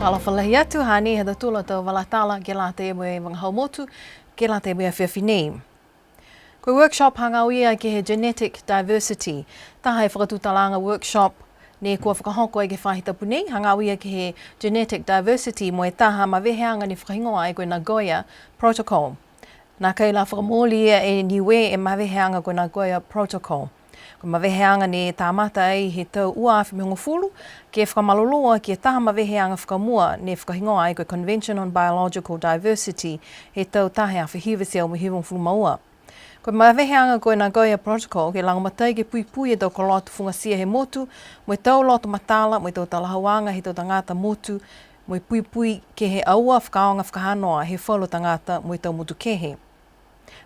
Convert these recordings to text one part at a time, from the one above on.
Whalawhalahi atu hani hada tula tau walatala ke la te moe wangahaumotu, ke la te moe whiawhiwhinei. Koe workshop hangauia ke he genetic diversity. Taha e whakatutalanga workshop ne kua whakahoko e ke whahitapu nei, hangauia ke he genetic diversity moe taha ma weheanga ni whakahingoa e koe Nagoya Protocol. Nā kei la whakamōli e niwe e maweheanga koe Nagoya Protocol. Ko maweheanga ne tāmata ai he tau uawhi mihongo fulu, ke whakamaloloa ki e taha maweheanga whakamua ne whakahingoa ai koe Convention on Biological Diversity he tau tahe a whihiwisi au mihongo fulu maua. Ko maweheanga koe Nagoya Protocol ke langamatai ke pui e tau ko lotu whungasia he motu, mo tau lotu matala, mo tau talahawanga he tau tangata motu, mo pui ke he aua whakaonga whakahanoa he whalo tangata mo tau motu kehe.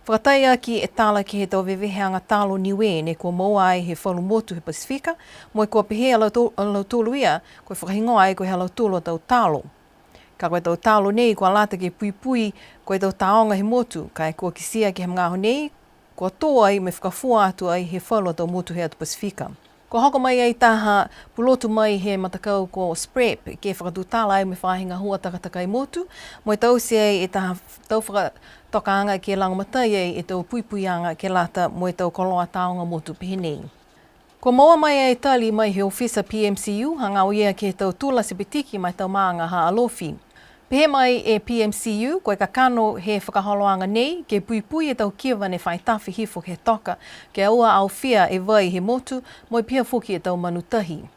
Whakataia ki e tala ki he tau weweheanga talo niwe ne kua moa ai he whalu motu he Pasifika, mo kua pehe alau tolu ia, koe whakahingoa ai koe halau tolu tau talo. Ka koe tau talo nei kua lata ke pui koe tau taonga he motu, ka e kua kisia ki he mngaho nei, kua toa ai me whakafua atu ai he whalu tau motu he atu Pasifika. Ko hoko mai ai taha pulotu mai he matakau ko SPREP ke whakatutala ai me whahinga hua takataka i motu, mo tau se ai e taha tau whakatokaanga ke langamatai ai e tau puianga ke lata mo tau koloa taonga motu pihinei. Ko moa mai ai tali mai he ofisa PMCU hangau ia ke tau tula sipitiki mai tau maanga ha alofi. Pehe mai e PMCU, koe ka kano he whakaholoanga nei, ke pui e tau kiwa ne whaitawhi hifo he toka, ke aua au whia e vai he motu, mo pia fuki e tau manutahi.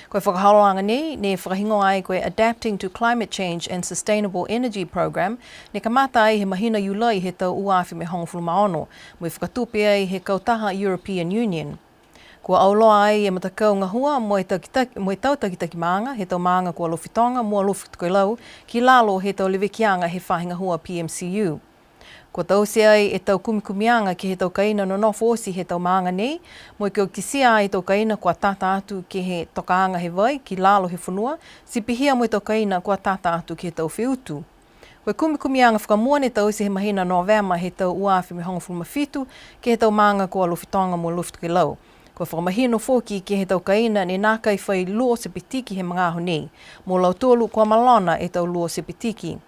Koe whakaholoanga nei, ne whakahingoa ai koe Adapting to Climate Change and Sustainable Energy Program, ne ka mata ai he mahina iulai he tau uawhi me hongofulu maono, mo whakatupe ai he kautaha European Union. Kua auloa ai e matakau ngahua mo e tau takitaki maanga, he tau maanga kua lofitonga, mua lofi koe lau, ki lalo he tau lewekianga he whahinga hua PMCU. Kua tau se ai e tau kumikumianga ki he tau kaina no nofo osi he tau maanga nei, mo e kio kisia ai tau kaina kua tata atu ki he tokaanga he vai, ki lalo he whanua, si pihia mo e tau kaina kua tata atu ki he tau whiutu. Koe kumikumianga whakamua ne tau se he mahina Novema he tau uawhi me hongofulu mawhitu, ki he tau maanga kua lofitonga mo lofi koe lau. Ko whakamahino fōki ki he tau kaina ne nā kai whai luo se pitiki he mga nei, mo lau tōlu kua malona e tau luo se pitiki.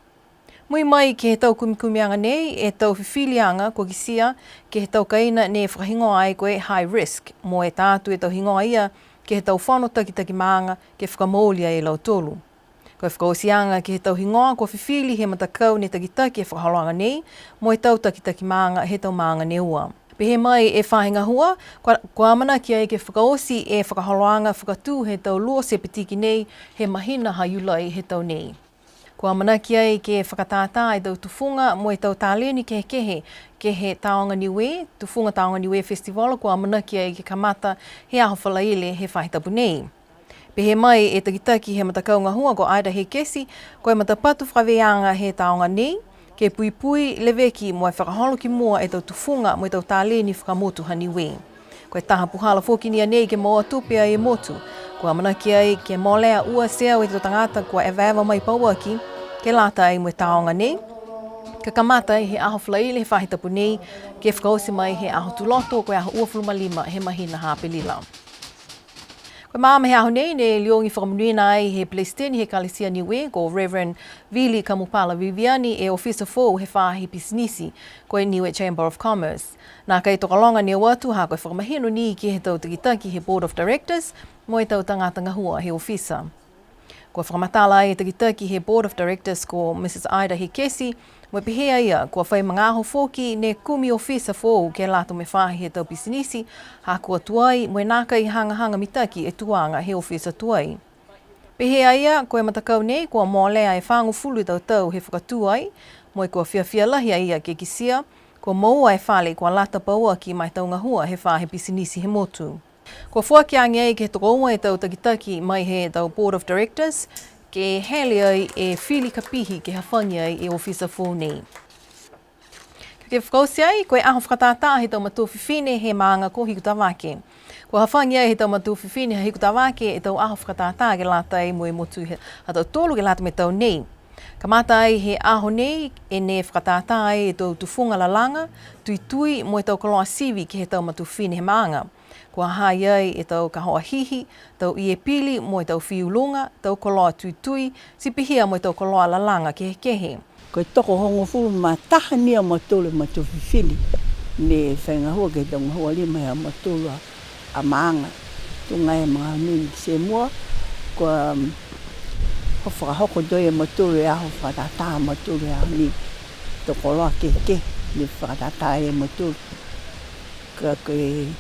Mui mai ki he tau kumikumianga nei e tau whiwhilianga ko kisia ki he tau kaina ne whakahingoa ai koe high risk, mo e tātu e tau hingoa ia ki he tau whano takitaki maanga ke whakamaulia e lau tōlu. Koe whakaosianga ki he tau hingoa ko whiwhili he matakau ne takitaki e whakaholoanga nei, mo e tau takitaki maanga he tau maanga ne ua. Pehe mai e whahinga hua, kua amana ki ai ke whakaosi e whakaholoanga whakatū he tau luo se pitiki nei he mahina haiulai he tau nei. Kua amana ki ai ke whakatātā e tau tufunga mo e tau tāleni ke he Taonga Niue, tufunga Taonga Niue Festival, kua amana ki ai ke kamata he aho whalaile he whahitapu nei. Pehe mai e takitaki he matakau ngahua ko Aida he kesi, koe matapatu whaweanga he Taonga nei, ke pui leweki mo e whakaholo ki mua e tau tufunga mo e tau tāleni whakamotu hani we. Koe taha puhala whokinia nei ke moa tupea e motu. Kua mana ki ai ke molea ua seo e tau tangata kua e waewa mai pauaki, ke lata ai mo e taonga nei. Ka kamata ai he aho whlaile he whahitapu nei, ke whakaosi mai he aho tuloto koe aho ua whulumalima he mahina hapelila. Koe maama he aho nei, ne liongi whakamunuina ai he Palestini he Kalesia Niue, ko Reverend Vili Kamupala Viviani e ofisa fōu he whahi pisinisi, koe Niue Chamber of Commerce. Nā kai tokalonga ni watu ha koe whakamahino ni ki he tau takitaki he Board of Directors, mo e tau tangata ngahua he ofisa. Kua whakamatala ai e takitaki he Board of Directors ko Mrs. Aida Hikesi, mo e pihea ia kua whai mga aho whoki ne kumi ofisa fōu ke lato me whahi he tau pisinisi, ha kua tuai mo e nāka i hanga mitaki e tuanga he ofisa tuai. Pihea ia koe matakau nei kua mōlea e whangu fulu tau he whakatuai, mo e kua whiawhia lahi ia ke kisia, kua maua e whale kua lata paua ki mai tau ngahua he whahi pisinisi he motu. Kua whuakiangi ai ke tokouma e tau takitaki mai he tau Board of Directors, ke hele ai e whili kapihi ke hawhangi ai e ofisa fōu nei. Ke whakausi ai, koe aho whakatātā he tau matu whiwhine he maanga ko hiku tawake. Kua hawhangi ai he tau matu whiwhine he hiku tawake e tau aho whakatātā ke lata ai mo e motu he tau tōlu ke lata me tau nei. Kamata ai he aho nei e ne whakatātā ai e tau tufunga lalanga, tui mo e tau koloa siwi ki he tau matu whiwhine he maanga. Kua hai ai e tau ka hoa hihi, tau i e pili mo i tau whiulunga, tau koloa tuitui, sipihia mo i tau koloa lalanga kehe. Koe toko hongo fulu ma tahania matulu ma tu fifili. Ne whainga hua ke tau ngahua lima hea matulu a maanga. Tu ngai mga nini se mua. Kua hofaka hoko doi e matulu e aho whakatata matulu e aho ni. Toko loa ke ni whakatata e matulu. Ka koe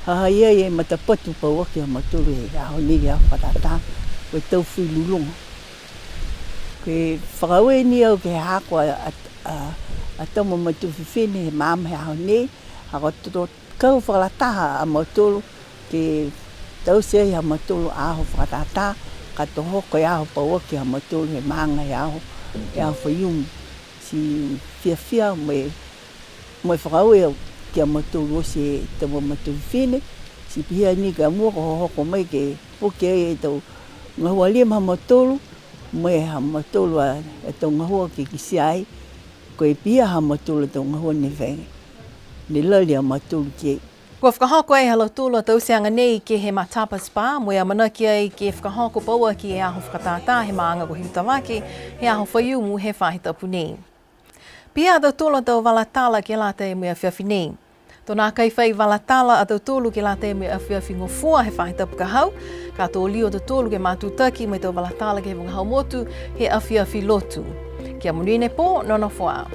hahaia e matapatu pa waki a matulu e aho ni e aho whakatata. Koe tau whilulunga. Ke whakaue ni au ke hako a tomo matu whiwhine he maama he aho nei. Hako toto kau whakalataha a matulu ke tau sei ha matulu aho whakatata. Ka to hoko e aho pawaki ha matulu he maanga e aho whaiumu. Si whiawhia me whakaue ke a matulu o se tomo matu whiwhine. Si pihia ni ka mua ko hoko mai ke puke e tau ngahua lima ha matulu. Mai ha matulu e tau ngahua ke kisiai, ko e pia ha matulu tau ngahua ne whengi. Ne lali ha matulu ke. Kua whakahoko e halo tūla tau seanga nei ke he matapa spa, mo ia manaki ai ke whakahoko paua ki e aho whakatata he maanga ko Himutawake, he aho whaiumu he whahitapu nei. Pia tau tūla tau walatala ke late mea whiawhi nei. Tōnā kai whai walatala a tau tōlu ke late me a whiawhi ngofua he whahitapu ka hau, ka tō lio tau tōlu ke mātutaki me tau walatala ke wangahau motu he a whiawhi lotu. Kia munine po, nona whaa.